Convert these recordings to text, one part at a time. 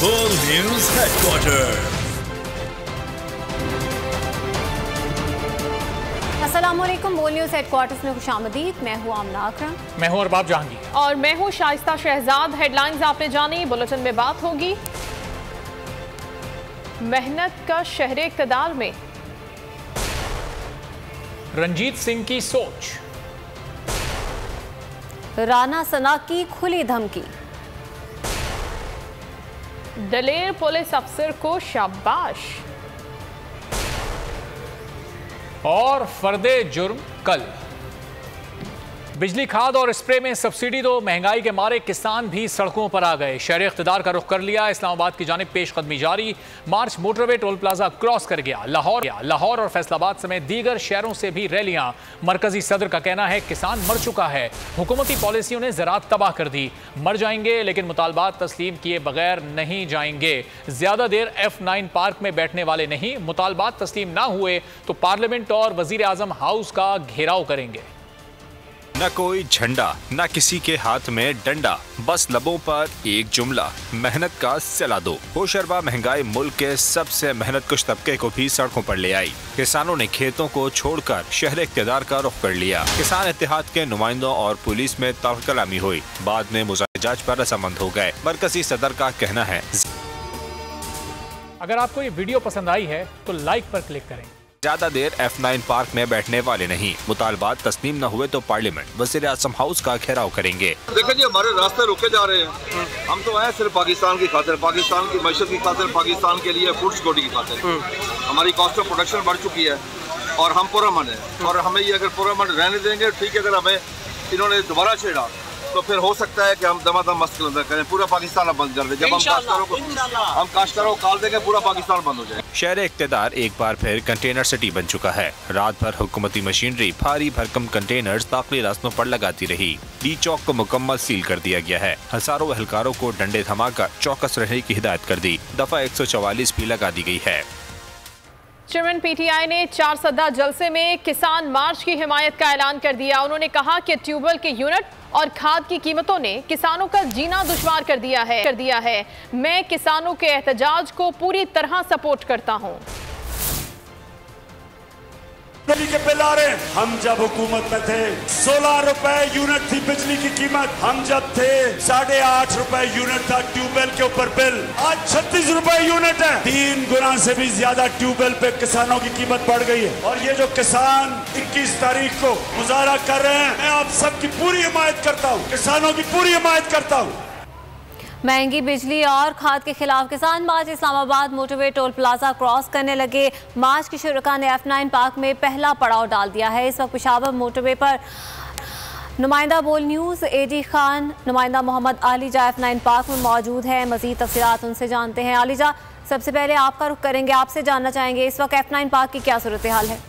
बोल news headquarter. अस्सलामुअलैकुम। बोल न्यूज हेडक्वार्टर्स में खुशामदीद। मैं हूँ आमना अकरम। मैं हूँ अरबाब जहांगीर और मैं हूँ शाइस्ता शहजाद। हेडलाइंस आपने जानी, बुलेटिन में बात होगी। मेहनत का शहरे इक़्तिदार में रंजीत सिंह की सोच, राना सना की खुली धमकी, दलेर पुलिस अफसर को शाबाश, और फर्दे जुर्म कल। बिजली, खाद और स्प्रे में सब्सिडी दो, महंगाई के मारे किसान भी सड़कों पर आ गए। शहर इख्तिदार का रुख कर लिया, इस्लामाबाद की जानिब पेशकदमी जारी। मार्च मोटरवे टोल प्लाजा क्रॉस कर गया। लाहौर और फैसलाबाद समेत दीगर शहरों से भी रैलियां। मरकजी सदर का कहना है किसान मर चुका है, हुकूमती पॉलिसियों ने ज़राअत तबाह कर दी। मर जाएंगे लेकिन मुतालबात तस्लीम किए बगैर नहीं जाएंगे। ज्यादा देर F9 पार्क में बैठने वाले नहीं, मुतालबात तस्लीम ना हुए तो पार्लियामेंट और वजीर आजम हाउस का घेराव करेंगे। न कोई झंडा, न किसी के हाथ में डंडा, बस लबों पर एक जुमला, मेहनत का सिला दो। होशरबा महंगाई मुल्क के सबसे मेहनत कुश तबके को भी सड़कों पर ले आई। किसानों ने खेतों को छोड़कर शहर इख्तिदार का रुख कर लिया। किसान इत्तेहाद के नुमाइंदों और पुलिस में तलकलामी हुई, बाद में मुजाहिजाज पर रजामंद हो गए। मरकजी सदर का कहना है अगर आपको ये वीडियो पसंद आई है तो लाइक पर क्लिक करें। ज्यादा देर F9 पार्क में बैठने वाले नहीं, मुतालबात तस्लीम न हुए तो पार्लियामेंट वज़ीर आज़म हाउस का घेराव करेंगे। देखिए जी, हमारे रास्ते रुके जा रहे हैं। हम तो आए सिर्फ पाकिस्तान की खातिर, पाकिस्तान की मैशत की खातिर, पाकिस्तान के लिए फूड सिक्योरिटी की खातिर। हमारी कॉस्ट ऑफ प्रोडक्शन बढ़ चुकी है और हम पुरअमन है, और हमें ये अगर पुरअमन रहने देंगे ठीक है। अगर हमें इन्होंने दोबारा छेड़ा तो फिर हो सकता है कि हम दमादम मस्कल करें, पूरा पाकिस्तान अब बंद कर दें। जब हम काश्तकारों को काल देंगे, पूरा पाकिस्तान बंद हो जाए। शहर इख्तिदार एक बार फिर कंटेनर सिटी बन चुका है। रात भर हुकूमती मशीनरी भारी भरकम कंटेनर्स दाखिली रास्तों पर लगाती रही। डी चौक को मुकम्मल सील कर दिया गया है। हजारों एहलकारों को डंडे थमाकर चौकस रहने की हिदायत कर दी। दफा 144 भी लगा दी गई है। चेयरमैन PTI ने 4 सदा जलसे में किसान मार्च की हिमायत का ऐलान कर दिया। उन्होंने कहा कि ट्यूबवेल के यूनिट और खाद की कीमतों ने किसानों का जीना दुश्वार कर दिया है। मैं किसानों के एहतजाज को पूरी तरह सपोर्ट करता हूं। बिजली के बिल आ रहे हैं। हम जब हुकूमत में थे 16 रुपए यूनिट थी बिजली की कीमत। हम जब थे 8.5 रुपए यूनिट था ट्यूबवेल के ऊपर बिल। आज 36 रुपए यूनिट है। 3 गुना से भी ज्यादा ट्यूबवेल पे किसानों की कीमत बढ़ गई है। और ये जो किसान 21 तारीख को मुजाहरा कर रहे हैं, मैं आप सबकी पूरी हिमायत करता हूँ, किसानों की पूरी हिमायत करता हूँ। महंगी बिजली और खाद के खिलाफ किसान march. Islamabad motorway toll plaza cross करने लगे। मार्च के शुरका ने F9 पार्क में पहला पड़ाव डाल दिया है। इस वक्त पेशावर मोटरवे पर नुमाइंदा बोल न्यूज़ AD खान, नुमाइंदा मोहम्मद आलिजा F9 पार्क में मौजूद है। मजीद तफसीलात उनसे जानते हैं। आलिजा, सबसे पहले आपका रुख करेंगे, आपसे जानना चाहेंगे इस वक्त F9 पार्क की क्या सूरत हाल है?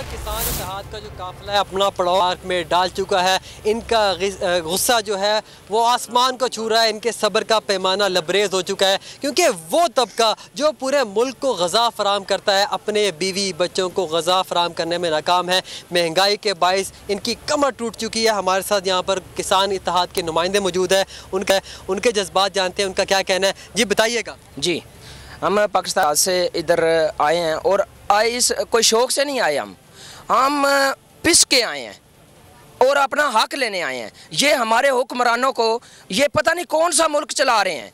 किसान इत्तेहाद का जो काफिला है अपना पड़ाव पार्क में डाल चुका है। इनका गुस्सा जो है वो आसमान को छू रहा है। इनके सब्र का पैमाना लबरेज हो चुका है, क्योंकि वो तबका जो पूरे मुल्क को गज़ा फराम करता है, अपने बीवी बच्चों को गज़ा फराम करने में नाकाम है। महंगाई के बाइस इनकी कमर टूट चुकी है। हमारे साथ यहाँ पर किसान इत्तेहाद के नुमाइंदे मौजूद है। उनके जज्बात जानते हैं, उनका क्या कहना है। जी बताइएगा। जी, हम पाकिस्तान से इधर आए हैं और इस कोई शौक से नहीं आए। हम पिस के आए हैं और अपना हक लेने आए हैं। ये हमारे हुक्मरानों को ये पता नहीं कौन सा मुल्क चला रहे हैं।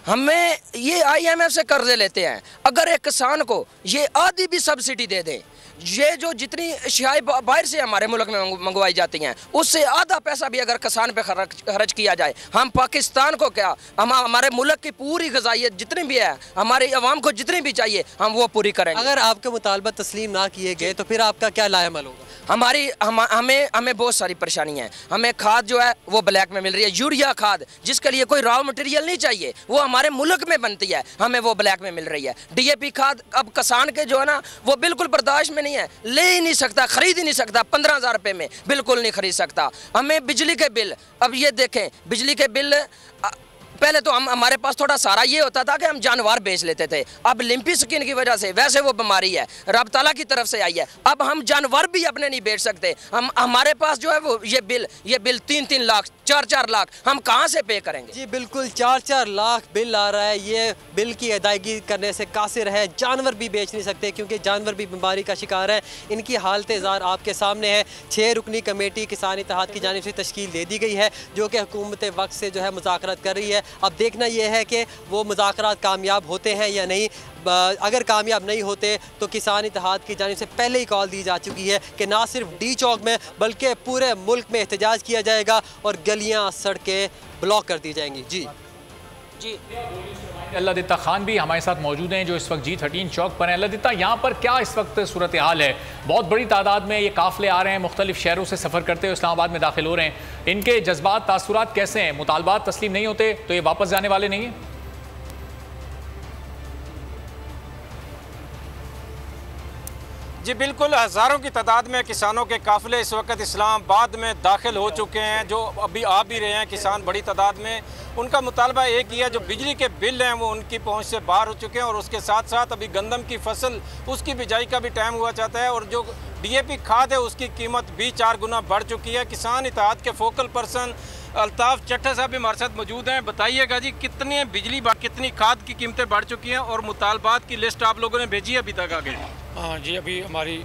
हमें ये IMF से कर्जे लेते हैं। अगर एक किसान को ये आधी भी सब्सिडी दे दें, ये जो जितनी अशियाएं बाहर से हमारे मुल्क में मंगवाई जाती हैं, उससे आधा पैसा भी अगर किसान पे खर्च किया जाए, हम पाकिस्तान को क्या, हम हमारे मुल्क की पूरी ग़िज़ाइयत जितनी भी है, हमारी आवाम को जितनी भी चाहिए, हम वो पूरी करेंगे। अगर आपके मुतालबा तस्लीम ना किए गए तो फिर आपका क्या लाएमल होगा? हमें बहुत सारी परेशानी है। हमें खाद जो है वो ब्लैक में मिल रही है। यूरिया खाद जिसके लिए कोई रॉ मटेरियल नहीं चाहिए, वो हमारे मुल्क में बनती है, हमें वो ब्लैक में मिल रही है। DAP खाद अब किसान के जो है ना वो बिल्कुल बर्दाश्त में नहीं है, ले ही नहीं सकता, खरीद ही नहीं सकता। 15,000 रुपये में बिल्कुल नहीं खरीद सकता। हमें बिजली के बिल, अब ये देखें, बिजली के बिल पहले तो हमारे पास थोड़ा सारा ये होता था कि हम जानवर बेच लेते थे। अब लिम्पी स्किन की वजह से वैसे वो बीमारी है, रब ताला की तरफ से आई है, अब हम जानवर भी अपने नहीं बेच सकते। हमारे पास जो है वो ये बिल 3-3 लाख 4-4 लाख हम कहाँ से पे करेंगे? जी बिल्कुल, 4-4 लाख बिल आ रहा है। ये बिल की अदायगी करने से कासिर है। जानवर भी बेच नहीं सकते क्योंकि जानवर भी बीमारी का शिकार है। इनकी हालत ज़ार आपके सामने है। 6 रुकनी कमेटी किसान इत्तेहाद की जानिब से तश्कील दे दी गई है जो कि हुकूमत वक्त से जो है मुज़ाकरात कर रही है। अब देखना यह है कि वो मुज़ाकरात कामयाब होते हैं या नहीं। अगर कामयाब नहीं होते तो किसान इत्तेहाद की जानिब से पहले ही कॉल दी जा चुकी है कि ना सिर्फ डी चौक में बल्कि पूरे मुल्क में एहतजाज किया जाएगा और गलियां सड़कें ब्लॉक कर दी जाएंगी। जी अल्लादित्ता खान भी हमारे साथ मौजूद हैं जो इस वक्त G13 चौक पर हैं। अल्लादित्ता, यहाँ पर क्या इस वक्त सूरत हाल है? बहुत बड़ी तादाद में ये काफिले आ रहे हैं, मुख्तलिफ शहरों से सफ़र करते हुए इस्लामाबाद में दाखिल हो रहे हैं। इनके जज्बात तासुरात कैसे हैं? मुतालबात तस्लीम नहीं होते तो ये वापस जाने वाले नहीं हैं? जी बिल्कुल, हज़ारों की तादाद में किसानों के काफ़िले इस वक्त इस्लामाबाद में दाखिल हो चुके हैं, जो अभी आ भी रहे हैं किसान बड़ी तादाद में। उनका मुतालबा एक ही है, जो बिजली के बिल हैं वो उनकी पहुंच से बाहर हो चुके हैं और उसके साथ साथ अभी गंदम की फसल उसकी बिजाई का भी टाइम हुआ चाहता है और जो DAP खाद है उसकी कीमत भी 4 गुना बढ़ चुकी है। किसान इत्तेहाद के फोकल पर्सन अल्ताफ़ चट्टा साहब भी हमारे साथ मौजूद हैं। बताइएगा जी, कितनी बिजली कितनी खाद की कीमतें बढ़ चुकी हैं और मुतालबात की लिस्ट आप लोगों ने भेजी है अभी तक आगे? हाँ जी, अभी हमारी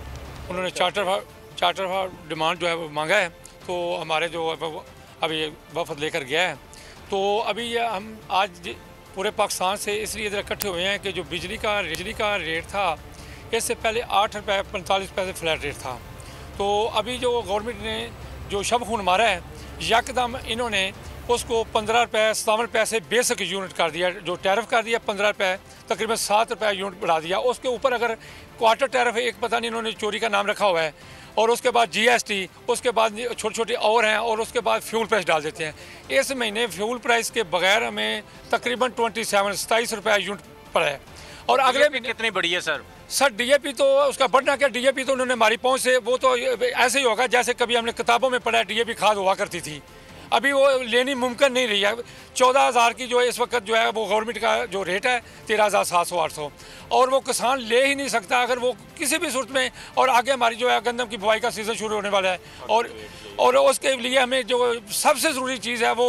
उन्होंने चार्टर डिमांड जो है वो मांगा है, तो हमारे जो अभी वफद लेकर गया है। तो अभी हम आज पूरे पाकिस्तान से इसलिए इधर इकट्ठे हुए हैं कि जो बिजली का रेट था इससे पहले 8 रुपये 45 पैसे फ्लैट रेट था। तो अभी जो गवर्नमेंट ने जो शब खून मारा है, यकदम इन्होंने उसको 15 रुपये 57 पैसे बेसिक यूनिट कर दिया। जो टैरिफ कर दिया 15 रुपये, तकरीबन 7 रुपये यूनिट बढ़ा दिया। उसके ऊपर अगर क्वार्टर टैरिफ एक पता नहीं इन्होंने चोरी का नाम रखा हुआ है, और उसके बाद GST, उसके बाद छोटे छोटे और हैं, और उसके बाद फ्यूल प्राइस डाल देते हैं। इस महीने फ्यूल प्राइस के बगैर हमें तकरीबन 27 रुपये यूनिट पड़ा है। और अगले महीने कितनी बढ़ी है सर? DAP तो उसका बढ़ना क्या, DAP तो उन्होंने हमारी पहुँच से, वो तो ऐसे ही होगा जैसे कभी हमने किताबों में पढ़ा है DAP खाद हुआ करती थी। अभी वो लेनी मुमकिन नहीं रही है। 14,000 की जो इस वक्त जो है वो गवर्नमेंट का जो रेट है 13,700-800, और वो किसान ले ही नहीं सकता अगर वो किसी भी सूरत में। और आगे हमारी जो है गंदम की बुआई का सीज़न शुरू होने वाला है, और उसके लिए हमें जो सबसे ज़रूरी चीज़ है वो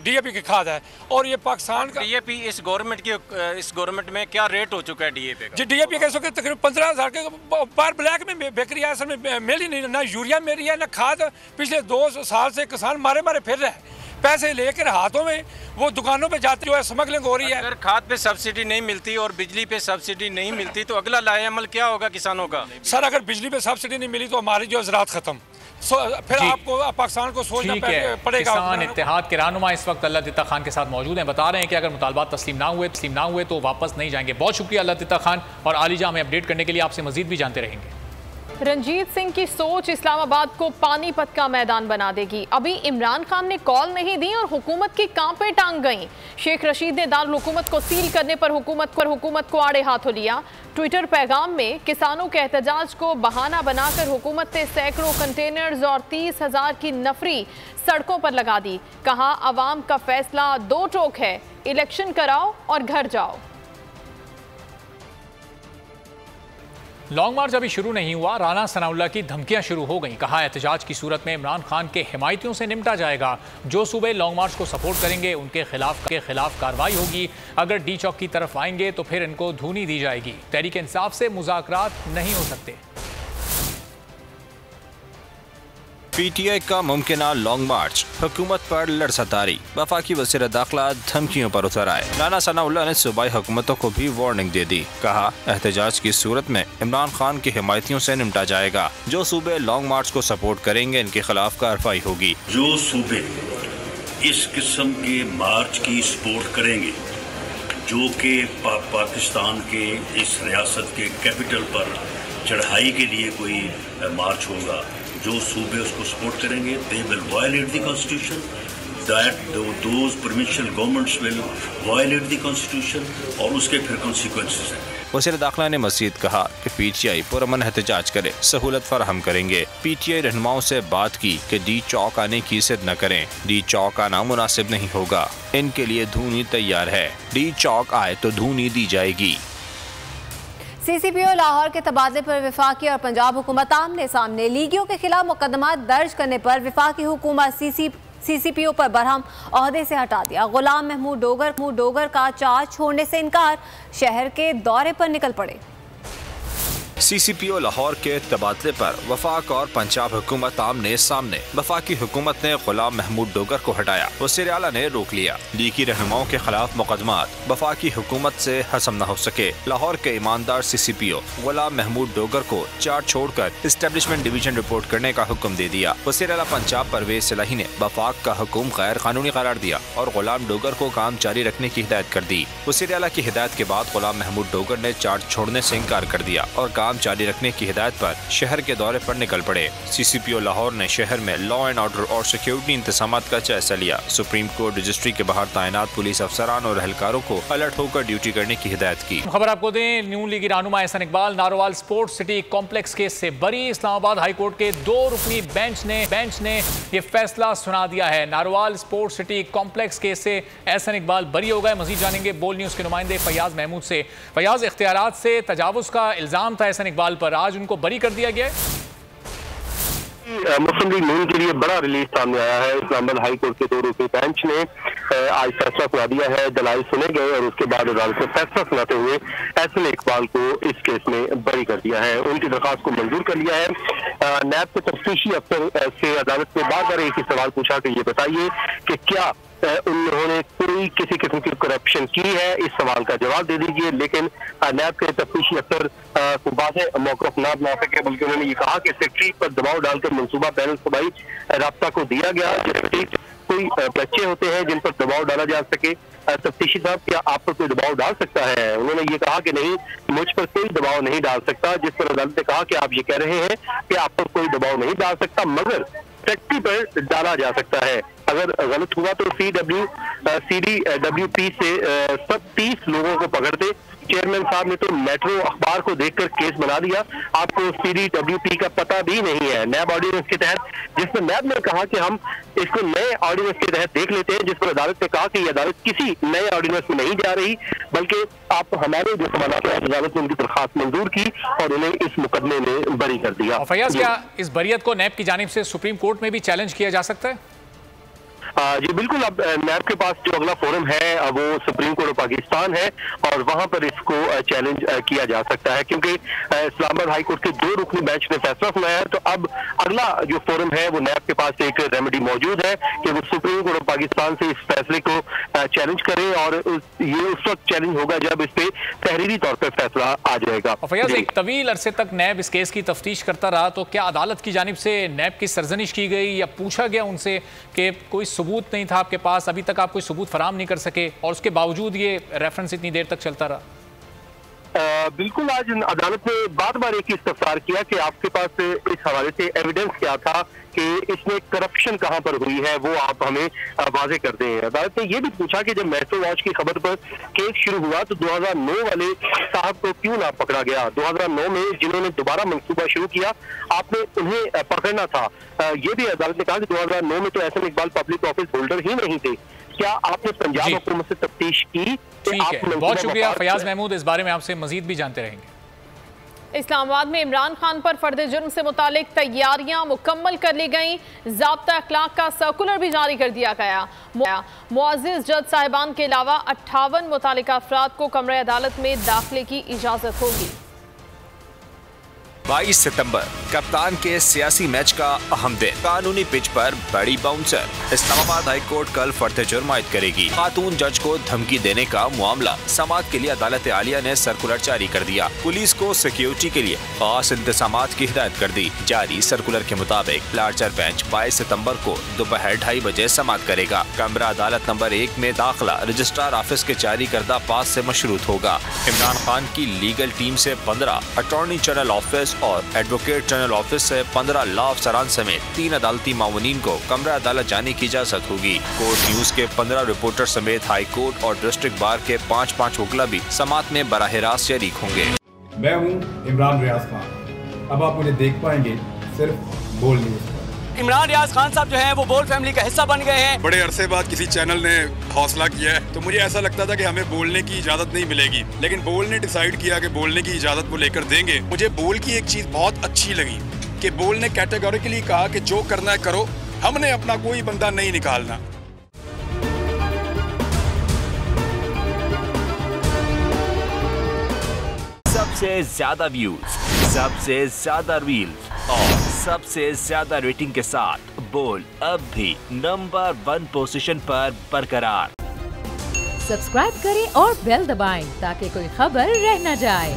DAP की खाद है। और ये पाकिस्तान का DAP इस गवर्नमेंट में क्या रेट हो चुका है DAP का? जी DAP का इस वक्त तकरीबन 15,000 के बार ब्लैक में बिक रही है, असल में मिल ही नहीं, ना यूरिया मिल रही है ना खाद। पिछले 2 साल से किसान मारे फिर रहे हैं, पैसे लेकर हाथों में वो दुकानों पे जाते जो है स्मगलिंग हो रही है। अगर खाद पे सब्सिडी नहीं मिलती और बिजली पे सब्सिडी नहीं मिलती तो अगला लाएअमल क्या होगा किसानों का? सर, अगर बिजली पे सब्सिडी नहीं मिली तो हमारी जो ज़राअत खत्म। फिर आपको पाकिस्तान को सोचना पड़ेगा। किसान इत्तेहाद के रहनुमा इस वक्त अल्लादित्ता खान के साथ मौजूद हैं, बता रहे हैं कि अगर मुतालबात तस्लीम ना हुए तो वापस नहीं जाएंगे। बहुत शुक्रिया अल्लादित्ता खान, और आलिजा हमें अपडेट करने के लिए आपसे मजीद भी जानते रहेंगे। रंजीत सिंह की सोच इस्लामाबाद को पानीपत का मैदान बना देगी। अभी इमरान खान ने कॉल नहीं दी और हुकूमत की कांपे टांग गईं। शेख रशीद ने दारुल हुकूमत को सील करने पर हुकूमत को आड़े हाथों लिया। ट्विटर पैगाम में किसानों के एहतजाज को बहाना बनाकर हुकूमत ने सैकड़ों कंटेनर्स और 30,000 की नफरी सड़कों पर लगा दी। कहा, अवाम का फैसला 2 टोक है, इलेक्शन कराओ और घर जाओ। लॉन्ग मार्च अभी शुरू नहीं हुआ, राना सनाउल्लाह की धमकियां शुरू हो गईं। कहा, एहतजाज की सूरत में इमरान खान के हिमायतियों से निपटा जाएगा। जो सूबे लॉन्ग मार्च को सपोर्ट करेंगे उनके खिलाफ कार्रवाई होगी। अगर डी चौक की तरफ आएंगे तो फिर इनको धूनी दी जाएगी। तहरीक इंसाफ से मुज़ाकरात नहीं हो सकते। PTI का मुमकिना लॉन्ग मार्च, हुकूमत पर लड़सदारी, वफाकी वज़ीर दाखिला धमकियों पर उतर आए। राना सनाउल्लाह ने सूबाई हुकूमतों को भी वार्निंग दे दी। कहा, एहतजाज की सूरत में इमरान खान की हिमायतियों से निपटा जाएगा। जो सूबे लॉन्ग मार्च को सपोर्ट करेंगे इनके खिलाफ कार्रवाई होगी। जो सूबे इस किस्म के मार्च की सपोर्ट करेंगे, जो कि पाकिस्तान के इस रियासत के कैपिटल पर चढ़ाई के लिए कोई मार्च होगा, जो सूबे उसको सपोर्ट करेंगे, they will violate the constitution, that those provincial governments will violate the constitution, और उसके फिर consequences हैं। वज़ीर दाखिला ने मज़ीद कहा कि PTI पुरअमन एहतजाज करे, सहूलत फराहम करेंगे। PTI रहनुमाओं से बात की कि डी चौक आने की जिद न करें, डी चौक आना मुनासिब नहीं होगा, इनके लिए धूनी तैयार है, डी चौक आए तो धूनी दी जाएगी। CCPO लाहौर के तबादले पर वफाकी और पंजाब हुकूमत आमने सामने। लीगियों के खिलाफ मुकदमा दर्ज करने पर वफाकी हुकूमत CCPO पर बरहम ओहदे से हटा दिया। गुलाम महमूद डोगर का चार्ज छोड़ने से इनकार, शहर के दौरे पर निकल पड़े। CCPO लाहौर के तबादले पर वफाक और पंजाब हुकूमत आमने सामने। वफाकी हुकूमत ने गुलाम महमूद डोगर को हटाया, वज़ीर आला ने रोक लिया। लीगी रहनुमाओं के खिलाफ मुकदमात वफाकी हुकूमत से हसम न हो सके। लाहौर के ईमानदार CCPO गुलाम महमूद डोगर को चार्ज छोड़कर इस्टेब्लिशमेंट डिवीजन रिपोर्ट करने का हुक्म दे दिया। वज़ीर आला पंजाब परवेज सलाही ने वफाक का हुक्म गैर कानूनी करार दिया और गुलाम डोगर को काम जारी रखने की हिदायत कर दी। वज़ीर आला की हिदायत के बाद गुलाम महमूद डोगर ने चार्ज छोड़ने से इनकार कर दिया और काम जारी रखने की हिदायत पर शहर के दौरे पर निकल पड़े। CCPO लाहौर ने शहर में लॉ एंड ऑर्डर और सिक्योरिटी इंतजामात का जायजा लिया। सुप्रीम कोर्ट रजिस्ट्री के बाहर तैनात पुलिस अफसरान और एहलकारों को अलर्ट होकर ड्यूटी करने की हिदायत की। खबर आपको दें, न्यू लीगी रहनुमा Ahsan Iqbal Narowal sports city complex case से बरी। इस्लामाबाद हाई कोर्ट के 2 रुकनी बेंच ने ये फैसला सुना दिया है। Narowal sports city complex case से एहसन इकबाल बरी हो गए। मजीद जानेंगे बोल न्यूज के नुमाइंदे फयाज महमूद से। फयाज, इख्तियारात से तजावुज का इल्जाम था एहसन इकबाल पर, आज उनको बरी कर दिया गया है। मुस्लिम लीग नून के लिए बड़ा रिलीज सामने आया है। इस्लामाबाद हाई कोर्ट के 2 रुकनी बेंच ने आज फैसला सुना दिया है। दलाइल सुने गए और उसके बाद अदालत ने फैसला सुनाते हुए एहसन इकबाल को इस केस में बरी कर दिया है। उनकी दरखास्त को मंजूर कर लिया है। नैब के तफ्तीशी अफसर से अदालत ने बार बार एक ही सवाल पूछा कि ये बताइए कि क्या उन्होंने कोई किसी किस्म की करप्शन की है, इस सवाल का जवाब दे दीजिए। लेकिन नैब के तफ्तीशी अफसर को वाज़ेह मौक़िफ़ ना बना सके, बल्कि उन्होंने ये कहा कि सेक्रेटरी पर दबाव डालकर मंसूबा बैन सूबाई राब्ता को दिया गया। कोई बच्चे होते हैं जिन पर दबाव डाला जा सके, तफ्तीशी साहब क्या आप पर कोई दबाव डाल सकता है? उन्होंने ये कहा कि नहीं, मुझ पर कोई दबाव नहीं डाल सकता। जिस पर अदालत ने कहा कि आप ये कह रहे हैं कि आप पर कोई दबाव नहीं डाल सकता, मगर सेक्रेटरी पर डाला जा सकता है। अगर गलत हुआ तो CDWP से सब 30 लोगों को पकड़ते। चेयरमैन साहब ने तो मेट्रो अखबार को देखकर केस बना दिया। आपको CDWP का पता भी नहीं है। नैब ऑर्डिनेंस के तहत, जिसमें नैब ने कहा कि हम इसको नए ऑर्डिनेंस के तहत देख लेते हैं, जिस पर अदालत ने कहा कि ये अदालत किसी नए ऑर्डिनेंस में नहीं जा रही, बल्कि आप हमारे जो सवाल है अदालत ने उनकी दरखास्त मंजूर की और उन्हें इस मुकदमे में बरी कर दिया। फयाज, क्या इस बरियत को नैब की जानिब से सुप्रीम कोर्ट में भी चैलेंज किया जा सकता है? जी बिल्कुल। अब नैब के पास जो अगला फोरम है वो सुप्रीम कोर्ट ऑफ पाकिस्तान है और वहां पर इसको चैलेंज किया जा सकता है, क्योंकि इस्लामाबाद हाई कोर्ट के 2 रुकनी बेंच ने फैसला सुनाया है। तो अब अगला जो फोरम है वो नैब के पास एक रेमेडी मौजूद है कि वो सुप्रीम कोर्ट ऑफ पाकिस्तान से इस फैसले को चैलेंज करे और ये उस वक्त चैलेंज होगा जब इस पे तहरीरी तौर पर फैसला आ जाएगा। फयाज, एक तवील अरसे तक नैब इस केस की तफ्तीश करता रहा, तो क्या अदालत की जानिब से नैब की सरजनिश की गई या पूछा गया उनसे कि कोई सबूत नहीं था आपके पास, अभी तक आप कोई सबूत फराम नहीं कर सके और उसके बावजूद ये रेफरेंस इतनी देर तक चलता रहा? बिल्कुल। आज अदालत ने बार बार एक ही इस्तफसार किया कि आपके पास इस हवाले से एविडेंस क्या था कि इसमें करप्शन कहां पर हुई है, वो आप हमें वाजे कर दें। अदालत ने यह भी पूछा कि जब मेट्रो वॉच की खबर पर केस शुरू हुआ तो 2009 वाले साहब को क्यों ना पकड़ा गया? 2009 में जिन्होंने दोबारा मंसूबा शुरू किया, आपने उन्हें पकड़ना था। ये भी अदालत ने कहा कि 2009 में तो Ahsan Iqbal public office holder ही नहीं थे। क्या आपने पंजाब हुकूमत से तफ्तीश की? ठीक है, बहुत शुक्रिया फयाज महमूद। इस बारे में आपसे मजीद भी जानते रहेंगे। इस्लामाबाद में इमरान खान पर फर्द जुर्म से मुतालिक तैयारियां मुकम्मल कर ली गईं। ज़ाब्ता अखलाक का सर्कुलर भी जारी कर दिया गया। मुअज़्ज़िज़ जज साहिबान के अलावा 58 मुतालिका अफराद को कमरे अदालत में दाखिले की इजाज़त होगी। 22 सितंबर कप्तान के सियासी मैच का अहम दिन। कानूनी पिच पर बड़ी बाउंसर। इस्लामाबाद हाई कोर्ट कल फर्द जुर्म आयद करेगी। खातून जज को धमकी देने का मामला समाअत के लिए अदालत आलिया ने सर्कुलर जारी कर दिया। पुलिस को सिक्योरिटी के लिए खास इंतजामात की हिदायत कर दी। जारी सर्कुलर के मुताबिक लार्जर बेंच 22 सितंबर को दोपहर 2:30 बजे समाअत करेगा। कमरा अदालत नंबर 1 में दाखिला रजिस्ट्रार ऑफिस के जारी करदा पास से मशरूत होगा। इमरान खान की लीगल टीम से 15, अटॉर्नी जनरल ऑफिस और एडवोकेट जनरल ऑफिस से 15 लॉ अफसरान समेत 3 अदालती मावनीन को कमरा अदालत जाने की इजाजत होगी। कोर्ट न्यूज के 15 रिपोर्टर समेत हाई कोर्ट और डिस्ट्रिक्ट बार के 5-5 वकला भी समात में बराह रास्त शरीक होंगे। मैं हूँ इमरान रियाज खान। अब आप मुझे देख पाएंगे सिर्फ बोल न्यूज पर। इमरान रियाज खान साहब जो हैं वो बोल फैमिली का हिस्सा बन गए हैं। बड़े अरसे बाद किसी चैनल ने हौसला किया है, तो मुझे ऐसा लगता था कि हमें बोलने की इजाजत नहीं मिलेगी, लेकिन बोल ने डिसाइड किया कि बोलने की इजाजत वो लेकर देंगे। मुझे बोल की एक चीज बहुत अच्छी लगी कि बोल ने कैटेगोरिकली कहा कि जो करना है करो, हमने अपना कोई बंदा नहीं निकालना। सबसे ज्यादा व्यूज, सबसे ज्यादा रील्स और सबसे ज्यादा रेटिंग के साथ बोल अब भी नंबर 1 पोजीशन पर बरकरार। सब्सक्राइब करें और बेल दबाएं ताकि कोई खबर रह न जाए।